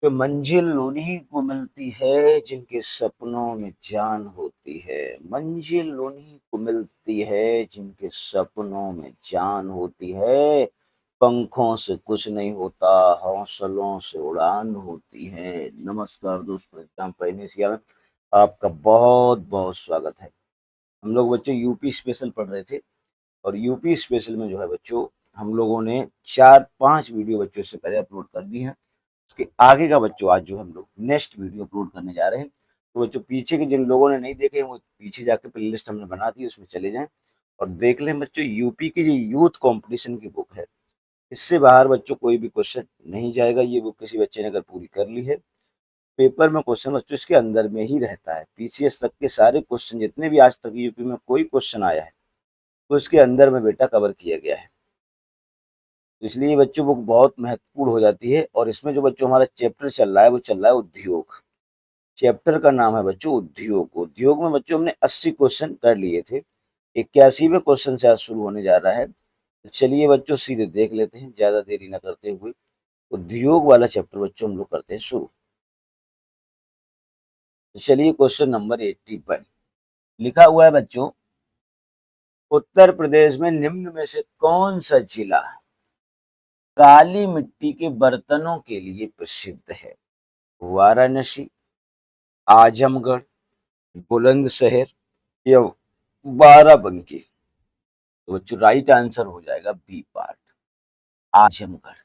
कि मंजिल उन्हीं को मिलती है जिनके सपनों में जान होती है। मंजिल उन्हीं को मिलती है जिनके सपनों में जान होती है। पंखों से कुछ नहीं होता, हौसलों से उड़ान होती है। नमस्कार दोस्तों, एग्जाम पैनेसिया में आपका बहुत बहुत स्वागत है। हम लोग बच्चों यूपी स्पेशल पढ़ रहे थे और यूपी स्पेशल में जो है बच्चों, हम लोगों ने 4-5 वीडियो बच्चों से पहले अपलोड कर दी हैं। उसके आगे का बच्चों आज जो हम लोग नेक्स्ट वीडियो अपलोड करने जा रहे हैं। तो बच्चों पीछे के जिन लोगों ने नहीं देखे वो पीछे जाके प्लेलिस्ट हमने बना दी, उसमें चले जाएं और देख लें बच्चों। यूपी की जो यूथ कंपटीशन की बुक है, इससे बाहर बच्चों कोई भी क्वेश्चन नहीं जाएगा। ये बुक किसी बच्चे ने अगर पूरी कर ली है, पेपर में क्वेश्चन बच्चों इसके अंदर में ही रहता है। पीसीएस तक के सारे क्वेश्चन जितने भी आज तक यूपी में कोई क्वेश्चन आया है, तो इसके अंदर में बेटा कवर किया गया है। तो इसलिए बच्चों बुक बहुत महत्वपूर्ण हो जाती है। और इसमें जो बच्चों हमारा चैप्टर चल रहा है वो चल रहा है उद्योग। चैप्टर का नाम है बच्चों उद्योग। उद्योग में बच्चों हमने 80 क्वेश्चन कर लिए थे। 81वें क्वेश्चन से आज शुरू होने जा रहा है। तो चलिए बच्चों सीधे देख लेते हैं, ज्यादा देरी न करते हुए। उद्योग वाला चैप्टर बच्चों हम लोग करते हैं शुरू। तो चलिए क्वेश्चन नंबर 81 लिखा हुआ है बच्चों, उत्तर प्रदेश में निम्न में से कौन सा जिला काली मिट्टी के बर्तनों के लिए प्रसिद्ध है? वाराणसी, आजमगढ़, बुलंदशहर या बाराबंकी। तो बच्चों राइट आंसर हो जाएगा बी पार्ट, आजमगढ़।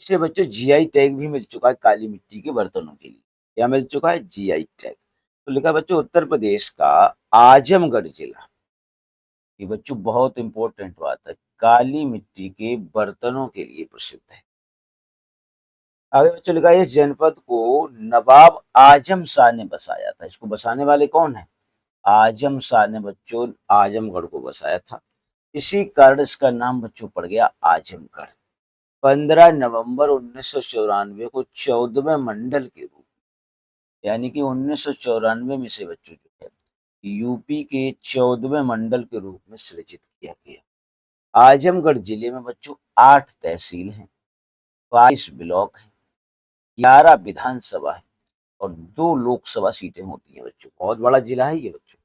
इसे बच्चों जीआई टैग भी मिल चुका है काली मिट्टी के बर्तनों के लिए। क्या मिल चुका है? GI tag. तो लिखा बच्चों उत्तर प्रदेश का आजमगढ़ जिला, ये बच्चों बहुत इंपॉर्टेंट बात है, काली मिट्टी के बर्तनों के लिए प्रसिद्ध है। आगे बच्चों लिखा है इस जनपद को नवाब आजम शाह ने बसाया था। इसको बसाने वाले कौन है? आजम शाह ने बच्चों आजमगढ़ को बसाया था। इसी कारण इसका नाम बच्चों पड़ गया आजमगढ़। 15 नवंबर 1994 को 14वें मंडल के रूप, यानी कि 1994 में से बच्चों जो है यूपी के 14वें मंडल के रूप में सृजित किया गया। आजमगढ़ जिले में बच्चों 8 तहसील हैं, 22 ब्लॉक हैं, 11 विधानसभा है और 2 लोकसभा सीटें होती हैं बच्चों। बहुत बड़ा जिला है ये बच्चों।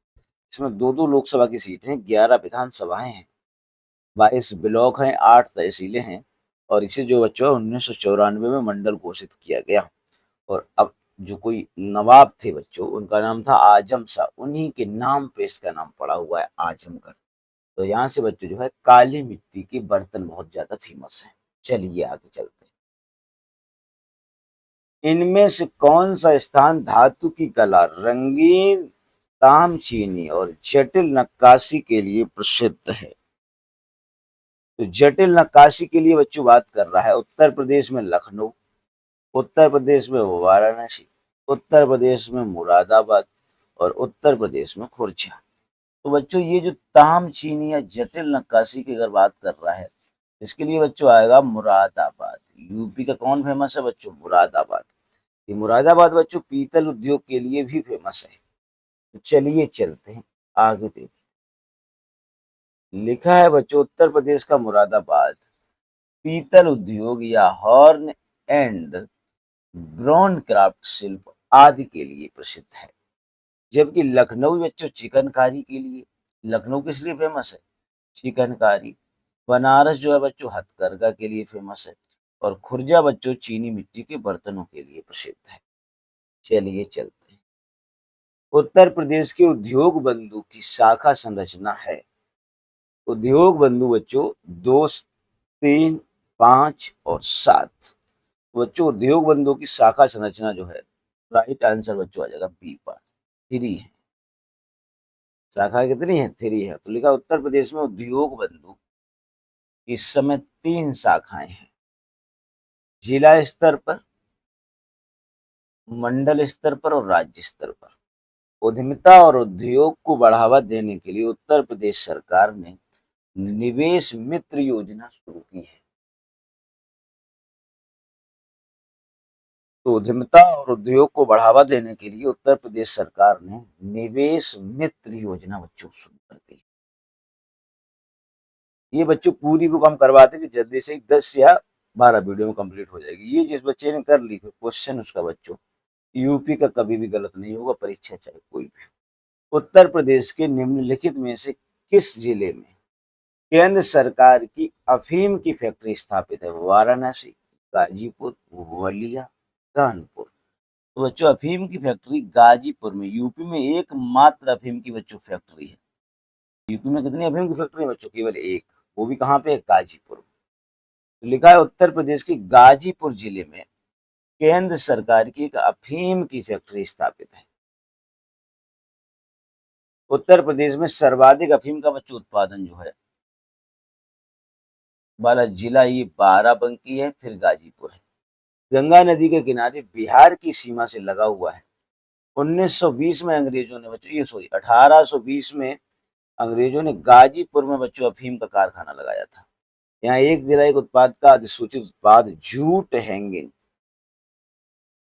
इसमें 2-2 लोकसभा की सीटें हैं, 11 विधानसभाएं हैं, 22 ब्लॉक हैं, 8 तहसीलें हैं और इसे जो बच्चों 1994 में मंडल घोषित किया गया। और अब जो कोई नवाब थे बच्चों, उनका नाम था आजम शाह, उन्हीं के नाम पे इसका नाम पड़ा हुआ है आजमगढ़। तो यहाँ से बच्चों जो है काली मिट्टी के बर्तन बहुत ज्यादा फेमस है। चलिए आगे चलते हैं। इनमें से कौन सा स्थान धातु की कला, रंगीन तामचीनी और जटिल नक्काशी के लिए प्रसिद्ध है? तो जटिल नक्काशी के लिए बच्चों बात कर रहा है उत्तर प्रदेश में लखनऊ, उत्तर प्रदेश में वाराणसी, उत्तर प्रदेश में मुरादाबाद और उत्तर प्रदेश में खुर्जा। तो बच्चों ये जो तामचीनी या जटिल नक्काशी की अगर बात कर रहा है, इसके लिए बच्चों आएगा मुरादाबाद। यूपी का कौन फेमस है बच्चों? मुरादाबाद। ये मुरादाबाद बच्चों पीतल उद्योग के लिए भी फेमस है। तो चलिए चलते हैं आगे देखते। लिखा है बच्चों उत्तर प्रदेश का मुरादाबाद पीतल उद्योग या हॉर्न एंड ब्रॉन क्राफ्ट शिल्प आदि के लिए प्रसिद्ध है। जबकि लखनऊ बच्चों चिकनकारी के लिए, लखनऊ किस लिए फेमस है? चिकनकारी। बनारस जो है बच्चों हथकरघा के लिए फेमस है और खुर्जा बच्चों चीनी मिट्टी के बर्तनों के लिए प्रसिद्ध है। चलिए चलते हैं। उत्तर प्रदेश के उद्योग बंधु की शाखा संरचना है। उद्योग बंधु बच्चों 2, 3, 5 और 7। बच्चों उद्योग बंधु की शाखा संरचना जो है, राइट आंसर बच्चों आ जाएगा बी पर, 3 है। शाखा कितनी है? 3 है। तो लिखा उत्तर प्रदेश में उद्योग बंधु इस समय 3 शाखाएं हैं, जिला स्तर पर, मंडल स्तर पर और राज्य स्तर पर। उद्यमिता और उद्योग को बढ़ावा देने के लिए उत्तर प्रदेश सरकार ने निवेश मित्र योजना शुरू की है। तो उद्यमिता और उद्योग को बढ़ावा देने के लिए उत्तर प्रदेश सरकार ने निवेश मित्र योजना बच्चों शुरू कर दी। ये बच्चों पूरी बुक हम करवाते कि जल्दी से 10 या 12 वीडियो में कंप्लीट हो जाएगी। ये जिस बच्चे ने कर ली, फिर क्वेश्चन उसका बच्चों यूपी का कभी भी गलत नहीं होगा, परीक्षा चाहे कोई भी। उत्तर प्रदेश के निम्नलिखित में से किस जिले में केंद्र सरकार की अफीम की फैक्ट्री स्थापित है? वाराणसी, गाजीपुर, बलिया, कानपुर। तो बच्चों अफीम की फैक्ट्री गाजीपुर में, यूपी में एकमात्र अफीम की बच्चों फैक्ट्री है। यूपी में कितनी अफीम की फैक्ट्री है बच्चों? केवल एक, वो भी कहाँ पे है? गाजीपुर में। तो लिखा है उत्तर प्रदेश के गाजीपुर जिले में केंद्र सरकार की एक अफीम की फैक्ट्री स्थापित है। उत्तर प्रदेश में सर्वाधिक अफीम का बच्चों उत्पादन जो है वाला जिला ये बाराबंकी है, फिर गाजीपुर है। गंगा नदी के किनारे बिहार की सीमा से लगा हुआ है। 1920 में अंग्रेजों ने बच्चों, ये सॉरी 1820 में अंग्रेजों ने गाजीपुर में बच्चों अफीम का कारखाना लगाया था। यहाँ एक जिला एक उत्पाद का अधिसूचित उत्पाद jute hanging,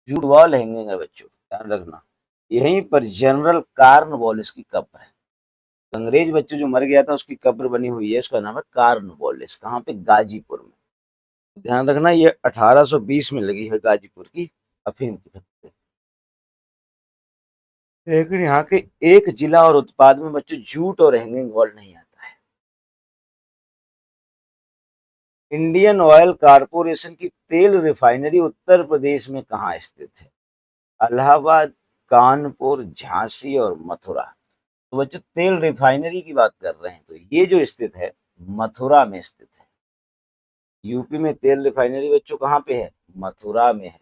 jute wall hanging है बच्चों, ध्यान रखना। यहीं पर जनरल कार्नवालिस की कब्र है। अंग्रेज बच्चों जो मर गया था उसकी कब्र बनी हुई है, उसका नाम है कार्नवालिस। कहाँ पे? गाजीपुर में। ध्यान रखना ये 1820 में लगी है गाजीपुर की अफीम की फैक्ट्री। लेकिन यहाँ के एक जिला और उत्पाद में बच्चों जूट और हैंगिंग वॉल नहीं आता है। इंडियन ऑयल कारपोरेशन की तेल रिफाइनरी उत्तर प्रदेश में कहाँ स्थित है? इलाहाबाद, कानपुर, झांसी और मथुरा। तो बच्चों तेल रिफाइनरी की बात कर रहे हैं तो ये जो स्थित है मथुरा में स्थित है। यूपी में तेल रिफाइनरी बच्चों कहाँ पे है? मथुरा में है।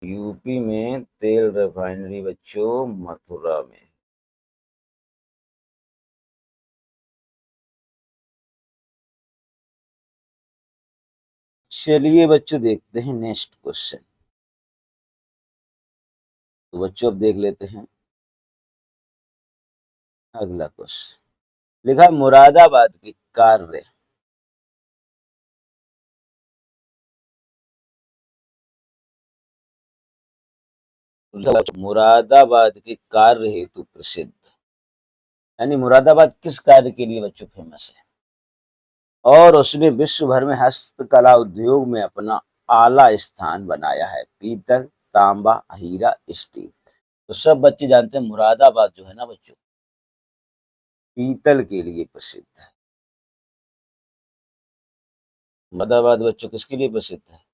यूपी में तेल रिफाइनरी बच्चों मथुरा में। चलिए बच्चों देखते हैं नेक्स्ट क्वेश्चन। तो बच्चों अब देख लेते हैं अगला क्वेश्चन। लिखा है मुरादाबाद की कार्य, मुरादाबाद के कार्य हेतु प्रसिद्ध, यानी मुरादाबाद किस कार्य के लिए बच्चों फेमस है? और उसने विश्व भर में हस्तकला उद्योग में अपना आला स्थान बनाया है। पीतल, तांबा, हीरा, स्टील। तो सब बच्चे जानते हैं मुरादाबाद जो है ना बच्चों पीतल के लिए प्रसिद्ध है। मुरादाबाद बच्चों किसके लिए प्रसिद्ध है?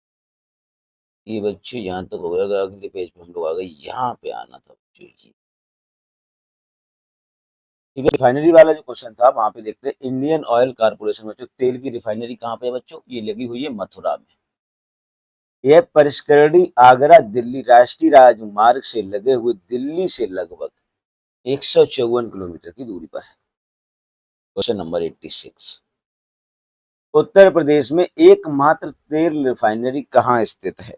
ये बच्चों यहाँ तक हो गया, अगले पेज पे हम लोग आ गए, यहाँ पे आना था बच्चों ये। ठीक है, रिफाइनरी वाला जो क्वेश्चन था वहां पे देखते हैं। इंडियन ऑयल कारपोरेशन बच्चों तेल की रिफाइनरी कहाँ पे है बच्चों? ये लगी हुई है मथुरा में। यह परिष्करणी आगरा दिल्ली राष्ट्रीय राजमार्ग से लगे हुए दिल्ली से लगभग 154 किलोमीटर की दूरी पर है। Question number 86। उत्तर प्रदेश में एकमात्र तेल रिफाइनरी कहाँ स्थित है?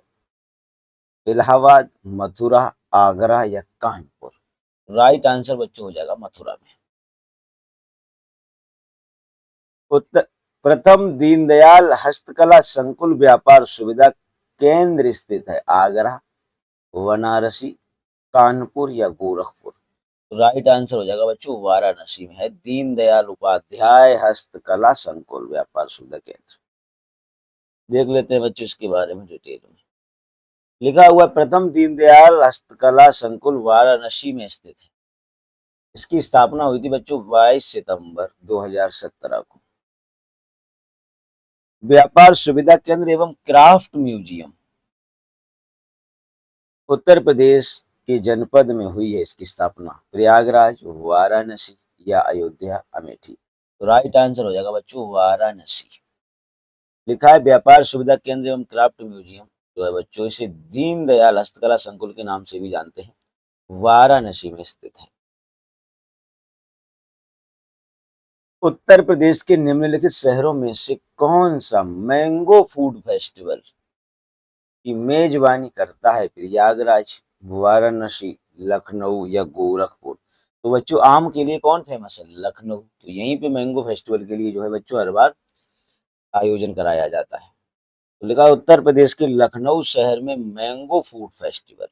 इलाहाबाद, मथुरा, आगरा या कानपुर? राइट आंसर बच्चों हो जाएगा मथुरा में। उत्तर प्रथम दीनदयाल हस्तकला संकुल व्यापार सुविधा केंद्र स्थित है? आगरा, वाराणसी, कानपुर या गोरखपुर? राइट आंसर हो जाएगा बच्चों वाराणसी में है दीनदयाल उपाध्याय हस्तकला संकुल व्यापार सुविधा केंद्र। देख लेते हैं बच्चों इसके बारे में डिटेल में। लिखा हुआ प्रथम दीनदयाल हस्तकला संकुल वाराणसी में स्थित है। इसकी स्थापना हुई थी बच्चों 22 सितंबर 2017 को। व्यापार सुविधा केंद्र एवं क्राफ्ट म्यूजियम उत्तर प्रदेश के जनपद में हुई है इसकी स्थापना? प्रयागराज, वाराणसी या अयोध्या, अमेठी? तो राइट आंसर हो जाएगा बच्चों वाराणसी। लिखा है व्यापार सुविधा केंद्र एवं क्राफ्ट म्यूजियम जो है बच्चों इसे दीनदयाल हस्तकला संकुल के नाम से भी जानते हैं, वाराणसी में स्थित है। उत्तर प्रदेश के निम्नलिखित शहरों में से कौन सा मैंगो फूड फेस्टिवल की मेजबानी करता है? प्रयागराज, वाराणसी, लखनऊ या गोरखपुर? तो बच्चों आम के लिए कौन फेमस है? लखनऊ। तो यहीं पे मैंगो फेस्टिवल के लिए जो है बच्चों हर बार आयोजन कराया जाता है। तो लिखा उत्तर प्रदेश के लखनऊ शहर में मैंगो फूड फेस्टिवल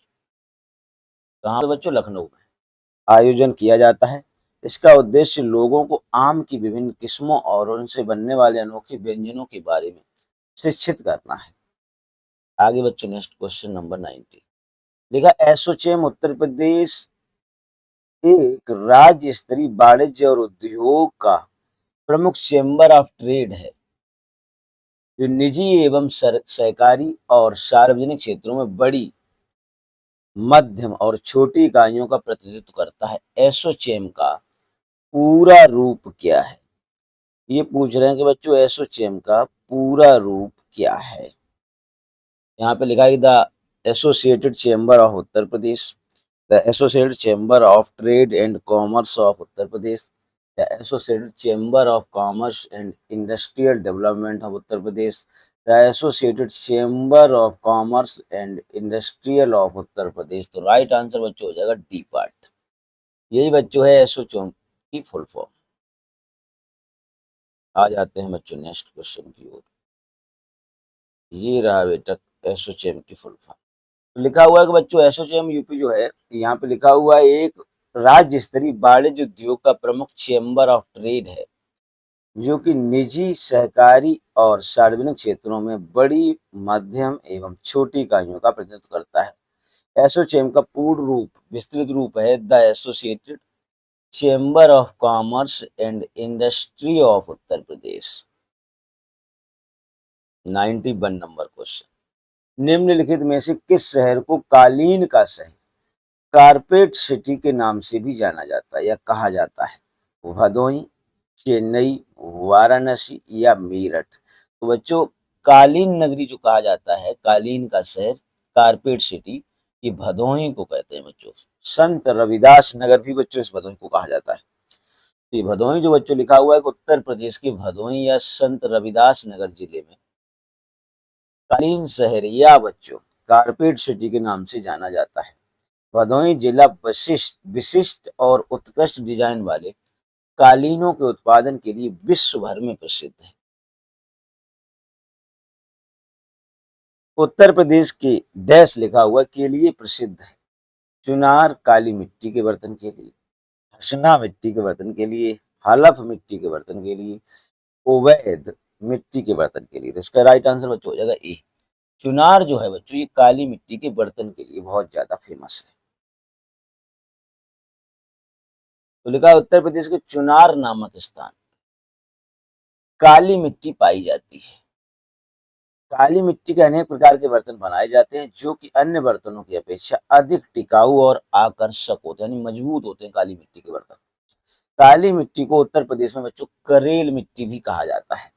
कहाँ पे बच्चों? लखनऊ में आयोजन किया जाता है। इसका उद्देश्य लोगों को आम की विभिन्न किस्मों और उनसे बनने वाले अनोखे व्यंजनों के बारे में शिक्षित करना है। आगे बच्चों नेक्स्ट क्वेश्चन नंबर 90 लिखा एसोचैम उत्तर प्रदेश एक राज्य स्तरीय वाणिज्य और उद्योग का प्रमुख चेंबर ऑफ ट्रेड है जो निजी एवं सहकारी और सार्वजनिक क्षेत्रों में बड़ी मध्यम और छोटी इकाइयों का प्रतिनिधित्व करता है। एसोचैम का पूरा रूप क्या है? ये पूछ रहे हैं कि बच्चों एसोचैम का पूरा रूप क्या है? यहाँ पे लिखा है the associated chamber of Uttar Pradesh, the associated chamber of trade and commerce of Uttar Pradesh, the associated chamber of commerce and industrial development of Uttar Pradesh, the associated chamber of commerce and industrial of Uttar Pradesh. तो राइट आंसर बच्चों हो जाएगा D part. यही बच्चों है एसोचैम की full form. आ जाते हैं बच्चों नेक्स्ट क्वेश्चन की ओर। ये रहा बेटा एसोचैम की फुल फॉर्म। तो लिखा हुआ है कि बच्चों एसोचैम यूपी जो है यहाँ पे लिखा हुआ है एक राज्य स्तरीय वाणिज्य उद्योग का प्रमुख चेंबर ऑफ ट्रेड है जो कि निजी सहकारी और सार्वजनिक क्षेत्रों में बड़ी मध्यम एवं छोटी इकाइयों का प्रतिनिधित्व करता है। एसोचैम का पूर्ण रूप विस्तृत रूप है the associated chamber of commerce and industry of Uttar Pradesh. 91 number question निम्नलिखित में से किस शहर को कालीन का शहर कारपेट सिटी के नाम से भी जाना जाता है या कहा जाता है? भदोही, चेन्नई, वाराणसी या मेरठ? तो बच्चों कालीन नगरी जो कहा जाता है, कालीन का शहर, कारपेट सिटी, ये भदोही को कहते हैं बच्चों। संत रविदास नगर भी बच्चों इस भदोही को कहा जाता है। तो ये भदोही जो बच्चों लिखा हुआ है कि उत्तर प्रदेश के भदोही या संत रविदास नगर जिले में कालीन शहर या बच्चों कारपेट सिटी के नाम से जाना जाता है। भदोही जिला विशिष्ट और उत्कृष्ट डिजाइन वाले कालीनों के उत्पादन के लिए विश्व भर में प्रसिद्ध है। उत्तर प्रदेश के देश लिखा हुआ के लिए प्रसिद्ध है। चुनार काली मिट्टी के बर्तन के लिए, हसना मिट्टी के बर्तन के लिए, हलफ मिट्टी के बर्तन के लिए, अवैध मिट्टी के बर्तन के लिए। तो इसका राइट आंसर बच्चों हो जाएगा ए। चुनार जो है बच्चों ये काली मिट्टी के बर्तन के लिए बहुत ज्यादा फेमस है। तो लिखा है उत्तर प्रदेश के चुनार नामक स्थान काली मिट्टी पाई जाती है। काली मिट्टी के अनेक प्रकार के बर्तन बनाए जाते हैं जो कि अन्य बर्तनों की अपेक्षा अधिक टिकाऊ और आकर्षक होते हैं, यानी मजबूत होते हैं काली मिट्टी के बर्तन। काली मिट्टी को उत्तर प्रदेश में बच्चों करेल मिट्टी भी कहा जाता है।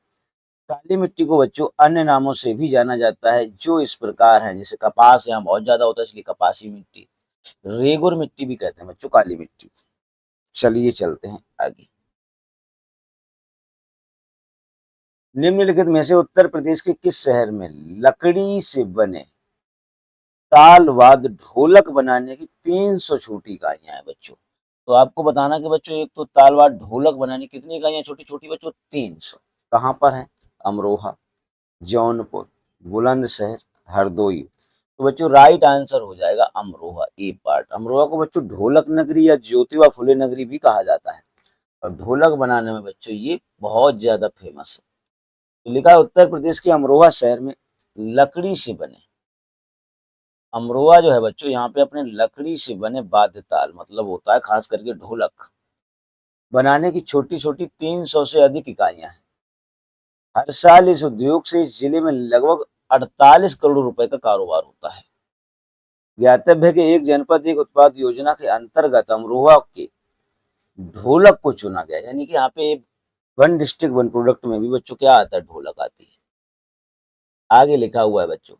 काली मिट्टी को बच्चों अन्य नामों से भी जाना जाता है जो इस प्रकार है, जैसे कपास यहाँ बहुत ज्यादा होता है इसलिए कपासी मिट्टी, रेगुर मिट्टी भी कहते हैं बच्चों काली मिट्टी। चलिए चलते हैं आगे। निम्नलिखित में से उत्तर प्रदेश के किस शहर में लकड़ी से बने ताल वाद्य ढोलक बनाने की 300 छोटी इकाइयां हैं बच्चों? तो आपको बताना कि बच्चों एक तो ताल वाद्य ढोलक बनाने की कितनी इकाइयां छोटी छोटी बच्चों? 300। कहाँ पर है? अमरोहा, जौनपुर, बुलंदशहर, हरदोई। तो बच्चों राइट आंसर हो जाएगा अमरोहा, ए पार्ट। अमरोहा को बच्चों ढोलक नगरी या ज्योतिबा फुले नगरी भी कहा जाता है और ढोलक बनाने में बच्चों ये बहुत ज्यादा फेमस है। तो लिखा है उत्तर प्रदेश के अमरोहा शहर में लकड़ी से बने, अमरोहा जो है बच्चों यहाँ पे अपने लकड़ी से बने वाद्य ताल मतलब होता है खास करके ढोलक बनाने की छोटी छोटी 300 से अधिक इकाइयां हैं। हर साल इस उद्योग से इस जिले में लगभग 48 करोड़ रुपए का कारोबार होता है। ज्ञातव्य है कि एक जनपद एक उत्पाद योजना के अंतर्गत अमरोहा के ढोलक को चुना गया, यानी कि यहाँ पे वन डिस्ट्रिक्ट वन प्रोडक्ट में भी बच्चों क्या आता है? ढोलक आती है। आगे लिखा हुआ है बच्चों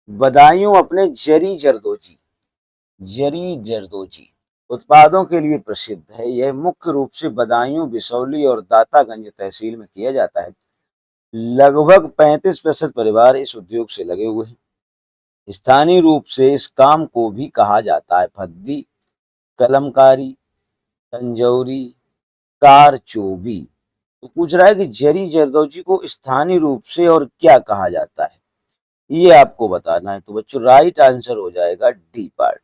बदायूं अपने जरी जरदोजी उत्पादों के लिए प्रसिद्ध है। यह मुख्य रूप से बदायूं, बिसौली और दातागंज तहसील में किया जाता है। लगभग 35% परिवार इस उद्योग से लगे हुए हैं। स्थानीय रूप से इस काम को भी कहा जाता है फद्दी, कलमकारी, तंजौरी, कारचोबी। तो पूछ रहा है कि जरी जरदोजी को स्थानीय रूप से और क्या कहा जाता है, ये आपको बताना है। तो बच्चों राइट आंसर हो जाएगा डी पार्ट।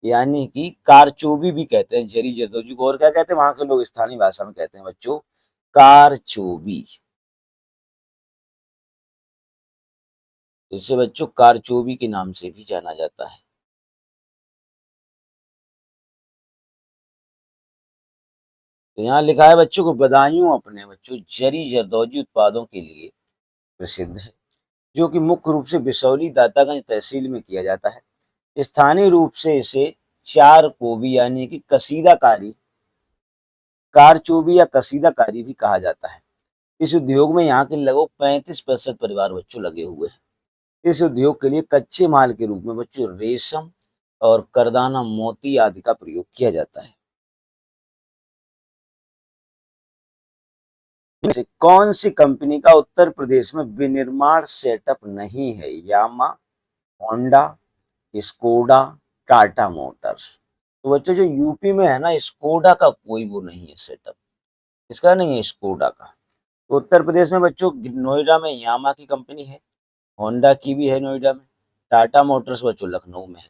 यानी कि कारचोबी भी कहते हैं जरी जरदोजी को, और क्या कहते हैं वहां के लोग स्थानीय भाषा में कहते हैं बच्चों कारचोबी। इसे बच्चों कारचोबी के नाम से भी जाना जाता है। तो यहाँ लिखा है बच्चों को बदायूं अपने बच्चों जरी जरदोजी उत्पादों के लिए प्रसिद्ध है, जो कि मुख्य रूप से बिसौली दातागंज तहसील में किया जाता है। स्थानीय रूप से इसे चार कोबी यानी कि कसीदाकारी, कारचोबी या कसीदाकारी भी कहा जाता है। इस उद्योग में यहाँ के लगभग 35% परिवार बच्चों लगे हुए हैं। इस उद्योग के लिए कच्चे माल के रूप में बच्चों रेशम और करदाना मोती आदि का प्रयोग किया जाता है। से कौन सी कंपनी का उत्तर प्रदेश में विनिर्माण सेटअप नहीं है? यामा, होंडा, स्कोडा, टाटा मोटर्स। तो बच्चों जो यूपी में है ना, स्कोडा का कोई वो नहीं है सेटअप, इसका नहीं है स्कोडा का। तो उत्तर प्रदेश में बच्चों नोएडा में यामा की कंपनी है, होंडा की भी है नोएडा में, टाटा मोटर्स बच्चों लखनऊ में है।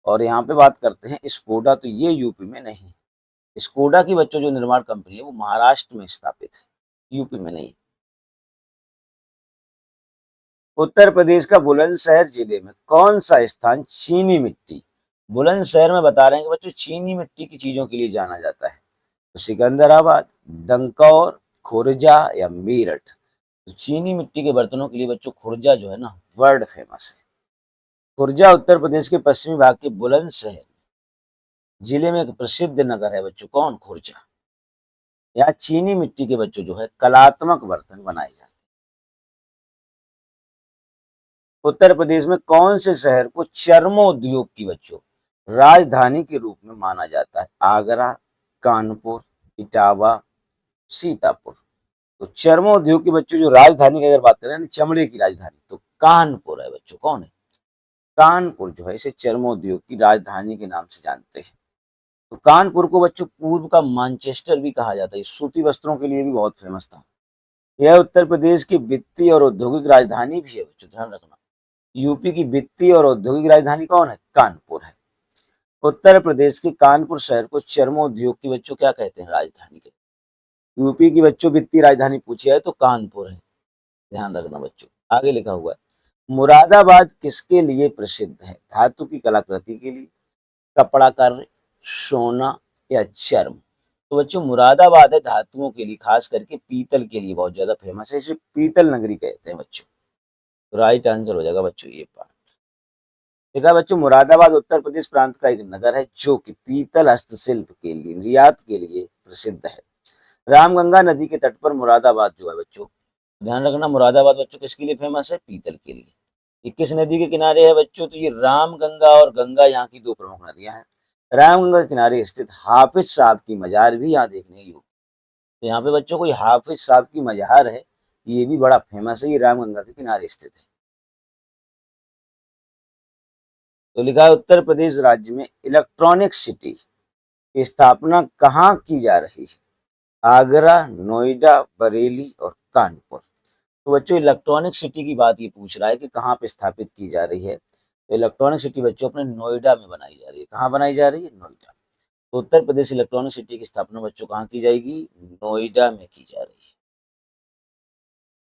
और यहाँ पे बात करते हैं स्कोडा, तो ये यूपी में नहीं है। स्कोडा की बच्चों जो निर्माण कंपनी है वो महाराष्ट्र में स्थापित है, यूपी में नहीं। उत्तर प्रदेश का बुलंदशहर जिले में कौन सा स्थान चीनी मिट्टी, बुलंदशहर में बता रहे हैं कि बच्चों चीनी मिट्टी की चीजों के लिए जाना जाता है? तो सिकंदराबाद, डंकौर, खुर्जा या मेरठ। तो चीनी मिट्टी के बर्तनों के लिए बच्चों खुर्जा जो है ना वर्ल्ड फेमस है। खुर्जा उत्तर प्रदेश के पश्चिमी भाग के बुलंदशहर जिले में एक प्रसिद्ध नगर है बच्चों, कौन? खुर्जा। यहाँ चीनी मिट्टी के बच्चों जो है कलात्मक बर्तन बनाए जाते हैं। उत्तर प्रदेश में कौन से शहर को चर्मोद्योग की बच्चों राजधानी के रूप में माना जाता है? आगरा, कानपुर, इटावा, सीतापुर। तो चर्मोद्योग की बच्चों जो राजधानी की अगर बात करें ना, चमड़े की राजधानी, तो कानपुर है बच्चों। कौन है? कानपुर जो है इसे चर्मोद्योग की राजधानी के नाम से जानते हैं। तो कानपुर को बच्चों पूर्व का मैनचेस्टर भी कहा जाता है, सूती वस्त्रों के लिए भी बहुत फेमस था। यह उत्तर प्रदेश की वित्तीय और औद्योगिक राजधानी भी है बच्चों, ध्यान रखना। यूपी की वित्तीय और औद्योगिक राजधानी कौन है? कानपुर है। उत्तर प्रदेश के कानपुर शहर को चर्मोद्योग की बच्चों क्या कहते हैं? राजधानी के। यूपी की बच्चों वित्तीय राजधानी पूछी है तो कानपुर है, ध्यान रखना बच्चों। आगे लिखा हुआ है मुरादाबाद किसके लिए प्रसिद्ध है? धातु की कलाकृति के लिए, कपड़ा कार्य, सोना या चर्म। तो बच्चों मुरादाबाद है धातुओं के लिए, खास करके पीतल के लिए बहुत ज्यादा फेमस है, इसे पीतल नगरी कहते हैं बच्चों। तो राइट आंसर हो जाएगा बच्चों ये पार्ट। देखा बच्चों मुरादाबाद उत्तर प्रदेश प्रांत का एक नगर है जो कि पीतल हस्तशिल्प के लिए, निर्यात के लिए प्रसिद्ध है। रामगंगा नदी के तट पर मुरादाबाद जो है बच्चों, ध्यान रखना, मुरादाबाद बच्चों किसके लिए फेमस है? पीतल के लिए। ये किस नदी के किनारे है बच्चों? तो ये रामगंगा और गंगा यहाँ की दो प्रमुख नदियां हैं। रामगंगा के किनारे स्थित हाफिज साहब की मजार भी यहाँ देखने योग्य। तो यहाँ पे बच्चों कोई हाफिज साहब की मजार है, ये भी बड़ा फेमस है, ये रामगंगा के किनारे स्थित है। तो लिखा है उत्तर प्रदेश राज्य में इलेक्ट्रॉनिक सिटी की स्थापना कहाँ की जा रही है? आगरा, नोएडा, बरेली और कानपुर। तो बच्चों इलेक्ट्रॉनिक सिटी की बात ये पूछ रहा है कि कहाँ पे स्थापित की जा रही है। तो इलेक्ट्रॉनिक सिटी बच्चों अपने नोएडा में बनाई जा रही है। कहाँ बनाई जा रही है? नोएडा। तो उत्तर प्रदेश इलेक्ट्रॉनिक सिटी की स्थापना बच्चों कहाँ की जाएगी? नोएडा में की जा रही है।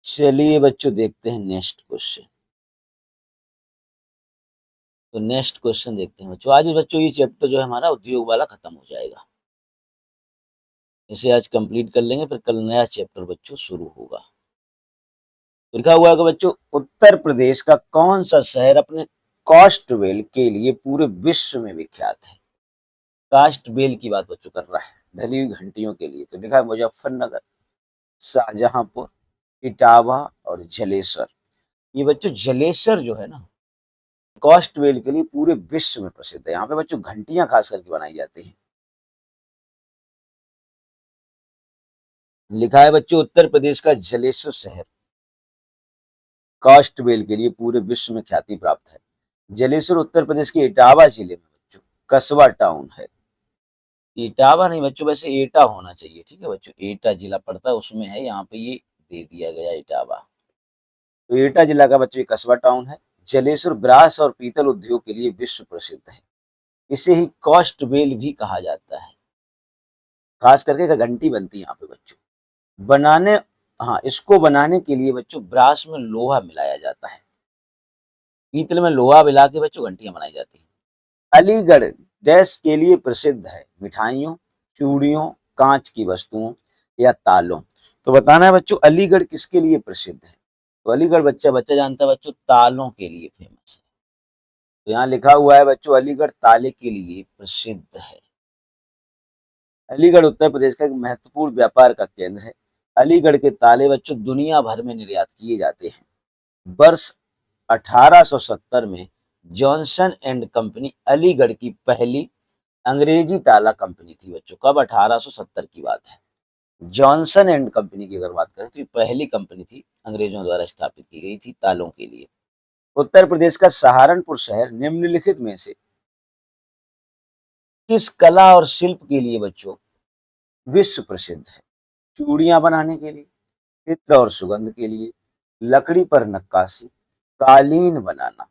चलिए बच्चों देखते हैं नेक्स्ट क्वेश्चन। तो नेक्स्ट क्वेश्चन देखते हैं बच्चों। आज बच्चों ये चैप्टर जो है हमारा उद्योग वाला खत्म हो जाएगा, इसे आज कंप्लीट कर लेंगे, फिर कल नया चैप्टर बच्चों शुरू होगा। तो लिखा हुआ है कि बच्चों उत्तर प्रदेश का कौन सा शहर अपने कास्ट बेल के लिए पूरे विश्व में विख्यात है? कास्ट बेल की बात बच्चों कर रहा है, ढली हुई घंटियों के लिए। तो लिखा है मुजफ्फरनगर, शाहजहांपुर, इटावा और जलेसर। ये बच्चों जलेसर जो है ना कास्ट बेल के लिए पूरे विश्व में प्रसिद्ध है। यहाँ पे बच्चों घंटियां खास करके बनाई जाती हैं। लिखा है बच्चों उत्तर प्रदेश का जलेसर शहर कास्ट बेल के लिए पूरे विश्व में ख्याति प्राप्त है। जलेसर उत्तर प्रदेश के इटावा जिले में बच्चों कस्बा टाउन है। इटावा नहीं बच्चों, वैसे एटा होना चाहिए, ठीक है बच्चों, एटा जिला पड़ता है उसमें है, यहाँ पे ये दे दिया गया इटावा। तो एटा जिला का बच्चों कस्बा टाउन है। जलेसर ब्रास और पीतल उद्योग के लिए विश्व प्रसिद्ध है। इसे ही कॉस्ट बेल भी कहा जाता है। खास करके घंटी बनती है यहाँ पे बच्चों बनाने। हाँ, इसको बनाने के लिए बच्चों ब्रास में लोहा मिलाया जाता है। पीतल में लोहा मिला के बच्चों घंटियां बनाई जाती हैं। अलीगढ़ डैश के लिए प्रसिद्ध है? मिठाइयों, चूड़ियों, कांच की वस्तुओं या तालों। तो बताना है बच्चों अलीगढ़ किसके लिए प्रसिद्ध है। तो अलीगढ़ बच्चा बच्चा जानता है बच्चों तालों के लिए फेमस है। तो यहाँ लिखा हुआ है बच्चों अलीगढ़ ताले के लिए प्रसिद्ध है। अलीगढ़ उत्तर प्रदेश का एक महत्वपूर्ण व्यापार का केंद्र है। अलीगढ़ के ताले बच्चों दुनिया भर में निर्यात किए जाते हैं। वर्ष 1870 में जॉनसन एंड कंपनी अलीगढ़ की पहली अंग्रेजी ताला कंपनी थी बच्चों। कब? 1870 की बात है। जॉनसन एंड कंपनी की अगर बात करें तो ये पहली कंपनी थी, अंग्रेजों द्वारा स्थापित की गई थी तालों के लिए। उत्तर प्रदेश का सहारनपुर शहर निम्नलिखित में से किस कला और शिल्प के लिए बच्चों विश्व प्रसिद्ध है? चूड़ियां बनाने के लिए, चित्र और सुगंध के लिए, लकड़ी पर नक्काशी, कालीन बनाना।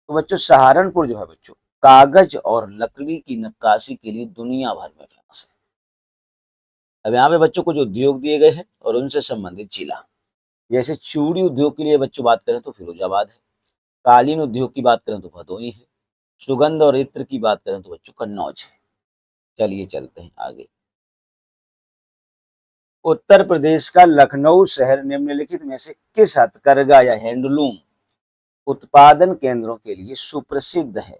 तो बच्चों सहारनपुर जो है बच्चों कागज और लकड़ी की नक्काशी के लिए दुनिया भर में फेमस है। अब यहाँ पे बच्चों कुछ उद्योग दिए गए हैं और उनसे संबंधित जिला। जैसे चूड़ी उद्योग के लिए बच्चों बात करें तो फिरोजाबाद है। कालीन उद्योग की बात करें तो भदोही है। सुगंध और इत्र की बात करें तो बच्चों कन्नौज है। चलिए चलते हैं आगे। उत्तर प्रदेश का लखनऊ शहर निम्नलिखित में से किस हथकरघा या हैंडलूम उत्पादन केंद्रों के लिए सुप्रसिद्ध है?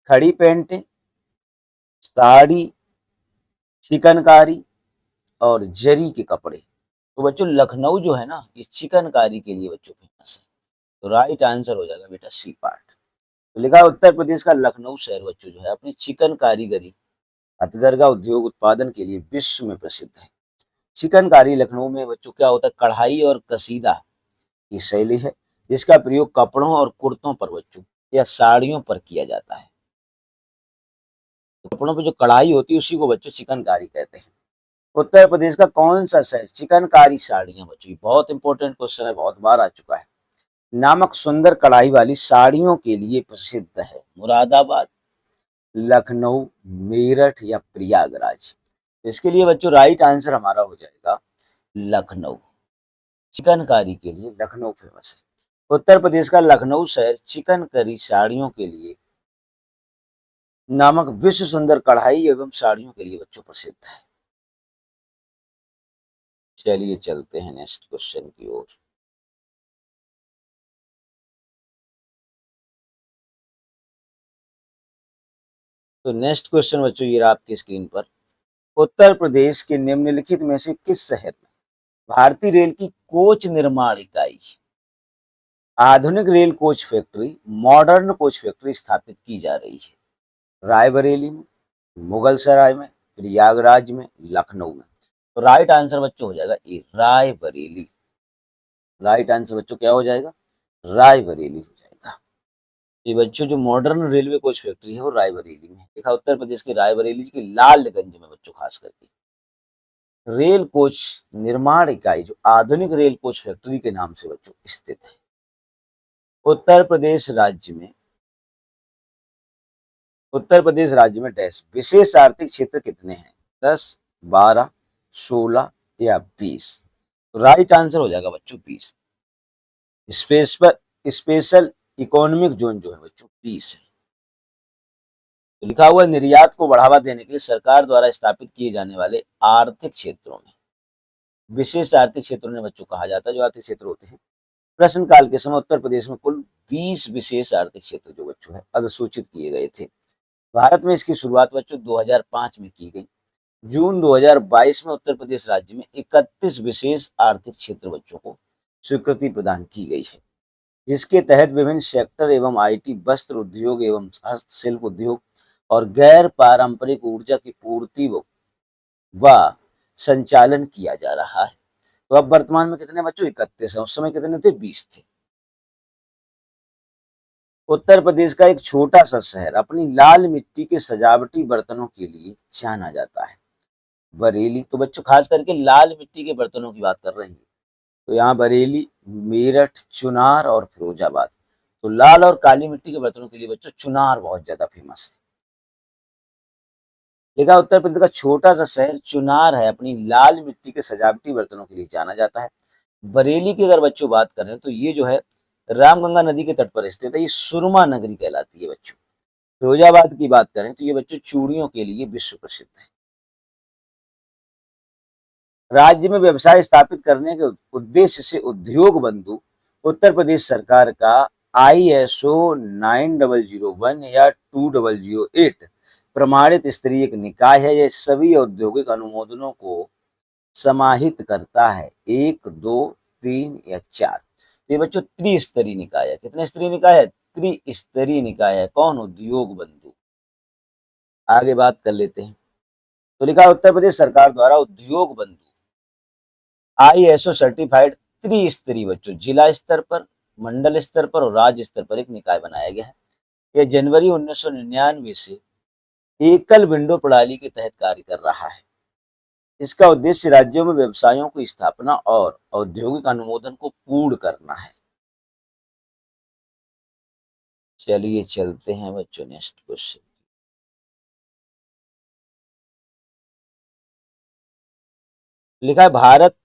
खड़ी पेंटिंग, साड़ी, चिकनकारी और जरी के कपड़े। तो बच्चों लखनऊ जो है ना ये चिकनकारी के लिए बच्चों फेमस है। तो राइट आंसर हो जाएगा बेटा सी पार्ट। तो लिखा है उत्तर प्रदेश का लखनऊ शहर बच्चों जो है अपनी चिकन कारीगरी हथकरघा उद्योग उत्पादन के लिए विश्व में प्रसिद्ध है। चिकनकारी लखनऊ में बच्चों क्या होता है कढ़ाई और कसीदा की शैली है जिसका प्रयोग कपड़ों और कुर्तों पर बच्चों या साड़ियों पर किया जाता है। तो कपड़ों पर जो कढ़ाई होती है उसी को बच्चों चिकनकारी कहते हैं। उत्तर प्रदेश का कौन सा शहर चिकनकारी साड़ियां बच्चों बहुत इंपॉर्टेंट क्वेश्चन है, बहुत बार आ चुका है, नामक सुंदर कढ़ाई वाली साड़ियों के लिए प्रसिद्ध है? मुरादाबाद, लखनऊ, मेरठ या प्रयागराज। इसके लिए बच्चों राइट आंसर हमारा हो जाएगा लखनऊ। चिकनकारी के लिए लखनऊ फेमस है। उत्तर प्रदेश का लखनऊ शहर चिकनकारी साड़ियों के लिए नामक विश्व सुंदर कढ़ाई एवं साड़ियों के लिए बच्चों प्रसिद्ध है। चलिए चलते हैं नेक्स्ट क्वेश्चन की ओर। तो नेक्स्ट क्वेश्चन बच्चों ये रहा आपकी स्क्रीन पर। उत्तर प्रदेश के निम्नलिखित में से किस शहर में भारतीय रेल की कोच निर्माण इकाई, आधुनिक rail coach factory, modern coach factory स्थापित की जा रही है? रायबरेली में, मुगल सराय में, प्रयागराज में, लखनऊ में। तो राइट आंसर बच्चों हो जाएगा ए रायबरेली। राइट आंसर बच्चों क्या हो जाएगा? रायबरेली हो जाएगा। ये बच्चों जो मॉडर्न रेलवे कोच फैक्ट्री है वो रायबरेली में है। देखा उत्तर प्रदेश के रायबरेली के लालगंज में बच्चों खास करके रेल कोच निर्माण इकाई जो आधुनिक रेल कोच फैक्ट्री के नाम से बच्चों स्थित है। उत्तर प्रदेश राज्य में डैश विशेष आर्थिक क्षेत्र कितने हैं? 10, 12, 16 या 20। राइट आंसर हो जाएगा बच्चों 20। स्पेशल इकोनॉमिक जोन जो है बच्चों 20 है। तो लिखा हुआ निर्यात को बढ़ावा देने के लिए सरकार द्वारा स्थापित किए जाने वाले आर्थिक क्षेत्रों में विशेष आर्थिक क्षेत्रों ने बच्चों कहा जाता है। जो आर्थिक क्षेत्र होते हैं प्रश्न काल के समय उत्तर प्रदेश में कुल 20 विशेष आर्थिक क्षेत्र जो बच्चों है अधिसूचित किए गए थे। भारत में इसकी शुरुआत बच्चों 2005 में की गई। जून 2022 में उत्तर प्रदेश राज्य में 31 विशेष आर्थिक क्षेत्र बच्चों को स्वीकृति प्रदान की गई है जिसके तहत विभिन्न सेक्टर एवं आईटी, वस्त्र उद्योग एवं हस्तशिल्प उद्योग और गैर पारंपरिक ऊर्जा की पूर्ति व संचालन किया जा रहा है। तो अब वर्तमान में कितने बच्चों 31 है, उस समय कितने थे 20 थे। उत्तर प्रदेश का एक छोटा सा शहर अपनी लाल मिट्टी के सजावटी बर्तनों के लिए जाना जाता है? बरेली। तो बच्चों खास करके लाल मिट्टी के बर्तनों की बात कर रहे हैं तो यहाँ बरेली, मेरठ, चुनार और फिरोजाबाद। तो लाल और काली मिट्टी के बर्तनों के लिए बच्चों चुनार बहुत ज्यादा फेमस है। लिखा उत्तर प्रदेश का छोटा सा शहर चुनार है, अपनी लाल मिट्टी के सजावटी बर्तनों के लिए जाना जाता है। बरेली की अगर बच्चों बात करें तो ये जो है रामगंगा नदी के तट पर स्थित है, ये सुरमा नगरी कहलाती है बच्चों। फिरोजाबाद की बात करें तो ये बच्चों चूड़ियों के लिए विश्व प्रसिद्ध है। राज्य में व्यवसाय स्थापित करने के उद्देश्य से उद्योग बंधु उत्तर प्रदेश सरकार का ISO 9001 या 2008 प्रमाणित स्तरीय एक निकाय है। यह सभी औद्योगिक अनुमोदनों को समाहित करता है, 1, 2, 3 या 4। तो ये बच्चों त्रिस्तरीय निकाय है। कितने स्तरीय निकाय है? त्रिस्तरीय निकाय है। कौन? उद्योग बंधु। आगे बात कर लेते हैं। तो लिखा उत्तर प्रदेश सरकार द्वारा उद्योग बंधु ISO सर्टिफाइड त्रिस्तरीय बच्चों जिला स्तर पर, मंडल स्तर पर और राज्य स्तर पर एक निकाय बनाया गया है। यह जनवरी 1999 से एकल विंडो प्रणाली के तहत कार्य कर रहा है। इसका उद्देश्य राज्यों में व्यवसायों की स्थापना और औद्योगिक अनुमोदन को पूर्ण करना है। चलिए चलते हैं बच्चों नेक्स्ट क्वेश्चन। लिखा है भारत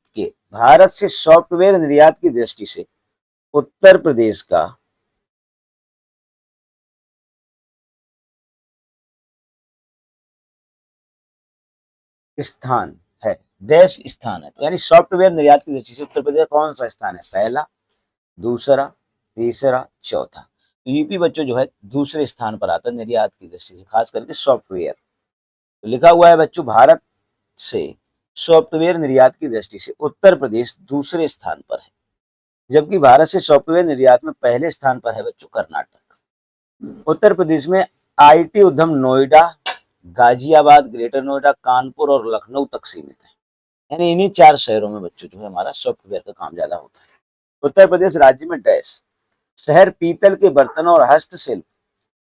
से सॉफ्टवेयर निर्यात की दृष्टि से उत्तर प्रदेश का स्थान है। देश स्थान है, तो यानी सॉफ्टवेयर निर्यात की दृष्टि से उत्तर प्रदेश कौन सा स्थान है? पहला, दूसरा, तीसरा, चौथा। तो यूपी बच्चों जो है दूसरे स्थान पर आता है निर्यात की दृष्टि से, खास करके सॉफ्टवेयर। तो लिखा हुआ है बच्चों भारत से सॉफ्टवेयर निर्यात की दृष्टि से उत्तर प्रदेश दूसरे स्थान पर है, जबकि भारत से सॉफ्टवेयर निर्यात में पहले स्थान पर है बच्चों कर्नाटक। उत्तर प्रदेश में IT उद्यम नोएडा, गाजियाबाद, ग्रेटर नोएडा, कानपुर और लखनऊ तक सीमित है। यानी इन्हीं 4 शहरों में बच्चों जो है हमारा सॉफ्टवेयर का काम ज्यादा होता है। उत्तर प्रदेश राज्य में डैश शहर पीतल के बर्तनों और हस्तशिल्प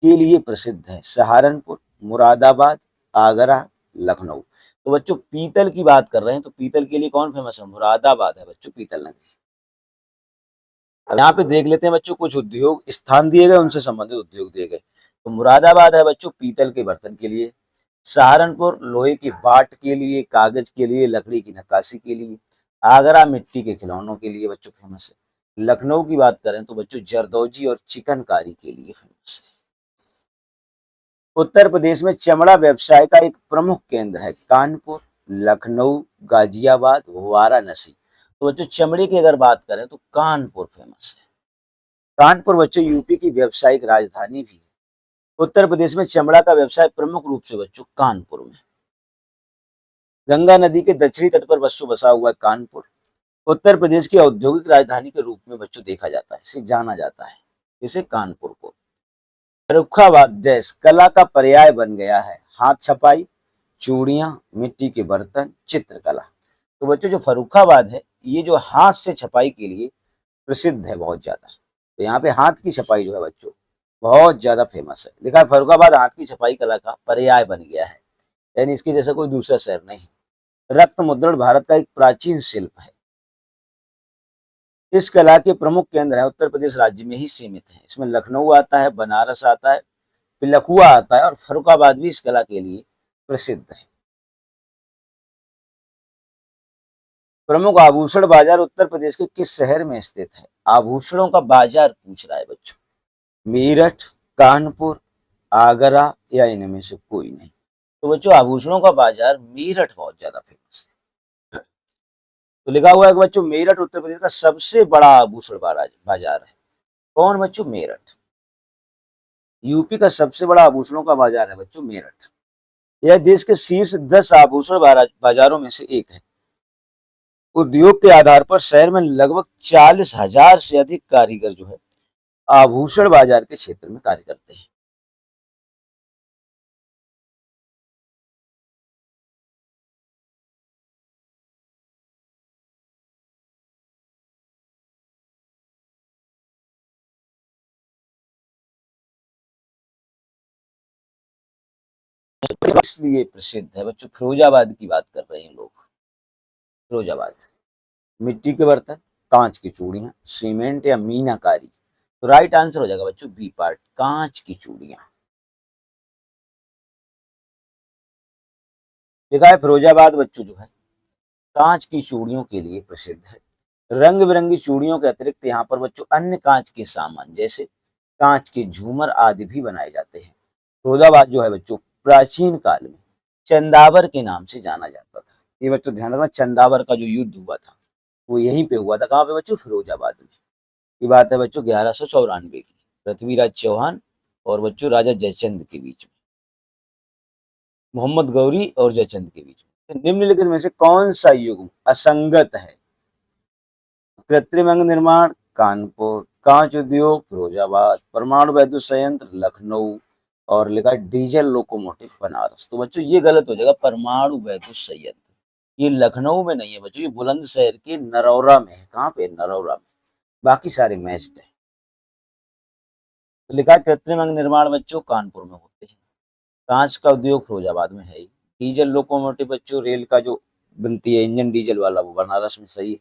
के लिए प्रसिद्ध है। सहारनपुर, मुरादाबाद, आगरा, लखनऊ। तो बच्चों पीतल की बात कर रहे हैं तो पीतल के लिए कौन फेमस है? मुरादाबाद है बच्चों, पीतल नगरी। अब यहाँ पे देख लेते हैं बच्चों कुछ उद्योग स्थान दिए गए, उनसे संबंधित उद्योग दिए गए। तो मुरादाबाद है बच्चों पीतल के बर्तन के लिए, सहारनपुर लोहे की बाट के लिए, कागज के लिए, लकड़ी की नक्काशी के लिए, आगरा मिट्टी के खिलौनों के लिए बच्चों फेमस है। लखनऊ की बात करें तो बच्चों जरदोजी और चिकनकारी के लिए फेमस है। उत्तर प्रदेश में चमड़ा व्यवसाय का एक प्रमुख केंद्र है कानपुर, लखनऊ, गाजियाबाद, वाराणसी। तो बच्चों चमड़े की अगर बात करें तो कानपुर फेमस है। कानपुर बच्चों यूपी की व्यावसायिक राजधानी भी है। उत्तर प्रदेश में चमड़ा का व्यवसाय प्रमुख रूप से बच्चों कानपुर में। गंगा नदी के दक्षिणी तट पर बच्चों बसा हुआ है कानपुर। उत्तर प्रदेश की औद्योगिक राजधानी के रूप में बच्चों देखा जाता है, इसे जाना जाता है, इसे कानपुर को। फर्रुखाबाद देश कला का पर्याय बन गया है। हाथ छपाई, चूड़ियां, मिट्टी के बर्तन, चित्रकला। तो बच्चों जो फर्रुखाबाद है ये जो हाथ से छपाई के लिए प्रसिद्ध है बहुत ज्यादा। तो यहाँ पे हाथ की छपाई जो है बच्चों बहुत ज्यादा फेमस है। लिखा है फर्रुखाबाद हाथ की छपाई कला का पर्याय बन गया है, यानी इसके जैसा कोई दूसरा शहर नहीं। रक्त मुद्रण भारत का एक प्राचीन शिल्प है। इस कला के प्रमुख केंद्र है उत्तर प्रदेश राज्य में ही सीमित है। इसमें लखनऊ आता है, बनारस आता है, फिर लखुआ आता है और फर्रुखाबाद भी इस कला के लिए प्रसिद्ध है। प्रमुख आभूषण बाजार उत्तर प्रदेश के किस शहर में स्थित है? आभूषणों का बाजार पूछ रहा है बच्चों। मेरठ, कानपुर, आगरा या इनमें से कोई नहीं। तो बच्चों आभूषणों का बाजार मेरठ बहुत ज्यादा फेमस है। तो लिखा हुआ है कि बच्चों मेरठ उत्तर प्रदेश का सबसे बड़ा आभूषण बाजार है। कौन बच्चों? मेरठ। यूपी का सबसे बड़ा आभूषणों का बाजार है बच्चों मेरठ। यह देश के शीर्ष 10 आभूषण बाजारों में से एक है। उद्योग के आधार पर शहर में लगभग 40,000 से अधिक कारीगर जो है आभूषण बाजार के क्षेत्र में कार्य करते हैं। इसलिए प्रसिद्ध है बच्चों, फिरोजाबाद की बात कर रहे हैं लोग। फिरोजाबाद मिट्टी के बर्तन, कांच की चूड़ियां, सीमेंट या मीनाकारी। तो राइट आंसर हो जाएगा बच्चों बी पार्ट, कांच की चूड़ियां। लिखा है फिरोजाबाद बच्चों जो है कांच की चूड़ियों के लिए प्रसिद्ध है। रंग बिरंगी चूड़ियों के अतिरिक्त यहाँ पर बच्चों अन्य कांच के सामान जैसे कांच के झूमर आदि भी बनाए जाते हैं। फिरोजाबाद जो है बच्चों प्राचीन काल में चंदावर के नाम से जाना जाता था। ये बच्चों ध्यान रखना, चंदावर का जो युद्ध हुआ था वो यहीं पे हुआ था। कहाँ पे बच्चों? फिरोजाबाद में। ये बात है बच्चों 1194 की, पृथ्वीराज चौहान और बच्चों राजा जयचंद के बीच में, मोहम्मद गौरी और जयचंद के बीच में। तो निम्नलिखित में से कौन सा युग्म असंगत है? कृत्रिम अंग निर्माण कानपुर, कांच उद्योग फिरोजाबाद, परमाणु विद्युत संयंत्र लखनऊ और लिखा डीजल लोकोमोटिव बनारस। तो बच्चों ये गलत हो जाएगा, परमाणु विद्युत संयंत्र ये लखनऊ में नहीं है बच्चों, ये बुलंदशहर के नरौरा में है। कहाँ पे? नरौरा में। बाकी सारे मैच्ड है। तो लिखा है कृत्रिम अंग निर्माण बच्चों कानपुर में होते हैं, कांच का उद्योग फिरोजाबाद में है ही, डीजल लोकोमोटिव बच्चों रेल का जो बनती है इंजन डीजल वाला वो बनारस में सही है,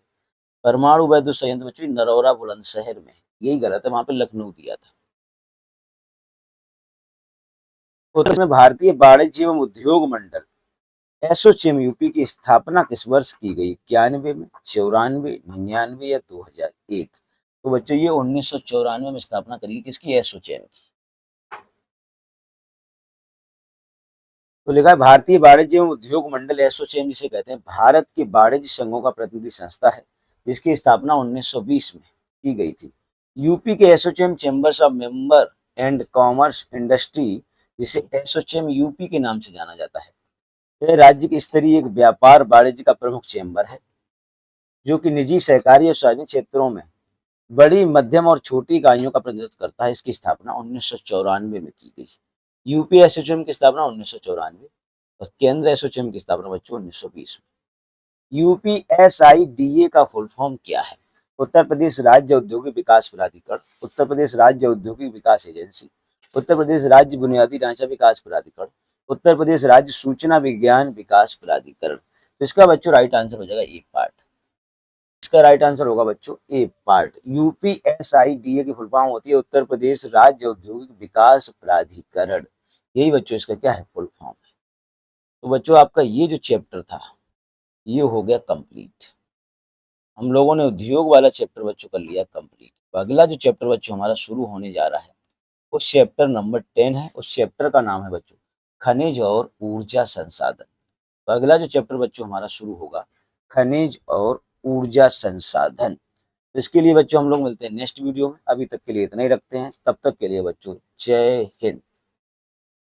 परमाणु विद्युत संयंत्र बच्चों नरौरा बुलंदशहर में है। यही गलत है, वहां पे लखनऊ दिया था। उत्तर में भारतीय वाणिज्य एवं उद्योग मंडल एसोचैम यूपी की स्थापना किस वर्ष की गई? 91 में, 94, 99 या 2001? तो बच्चों ये 1994 में स्थापना करी किसकी? एसोचैम की। तो लिखा है भारतीय वाणिज्य एवं उद्योग मंडल एसोचैम जिसे कहते हैं भारत के वाणिज्य संघों का प्रतिनिधि संस्था है जिसकी स्थापना 1920 में की गई थी। यूपी के ASSOCHAM chambers of member and commerce industry जिसे एसोचैम यूपी के नाम से जाना जाता है, यह राज्य के स्तरीय एक व्यापार वाणिज्य का प्रमुख चैम्बर है जो कि निजी, सहकारी और सार्वजनिक क्षेत्रों में बड़ी, मध्यम और छोटी इकाइयों का प्रतिनिधित्व करता है। इसकी स्थापना 1994 में की गई। यूपी एसोचैम की स्थापना 1994 और केंद्र एसोचैम की स्थापना बच्चों 1920 में। यूपीएसआईडीए का फुल फॉर्म क्या है? उत्तर प्रदेश राज्य औद्योगिक विकास प्राधिकरण, उत्तर प्रदेश राज्य औद्योगिक विकास एजेंसी, उत्तर प्रदेश राज्य बुनियादी ढांचा विकास प्राधिकरण, उत्तर प्रदेश राज्य सूचना विज्ञान विकास प्राधिकरण। तो इसका बच्चों राइट आंसर हो जाएगा ए पार्ट। इसका राइट आंसर होगा बच्चों ए पार्ट। यूपीएसआईडीए की फुल फॉर्म होती है उत्तर प्रदेश राज्य औद्योगिक विकास प्राधिकरण। यही बच्चों इसका क्या है? फुल फॉर्म है। तो बच्चों आपका ये जो चैप्टर था ये हो गया कंप्लीट। हम लोगों ने उद्योग वाला चैप्टर बच्चों कर लिया कंप्लीट। तो अगला जो चैप्टर बच्चों हमारा शुरू होने जा रहा है उस चैप्टर नंबर 10 है। उस चैप्टर का नाम है बच्चों खनिज और ऊर्जा संसाधन। तो अगला जो चैप्टर बच्चों हमारा शुरू होगा खनिज और ऊर्जा संसाधन। तो इसके लिए बच्चों हम लोग मिलते हैं नेक्स्ट वीडियो में। अभी तक के लिए इतना ही रखते हैं। तब तक के लिए बच्चों जय हिंद।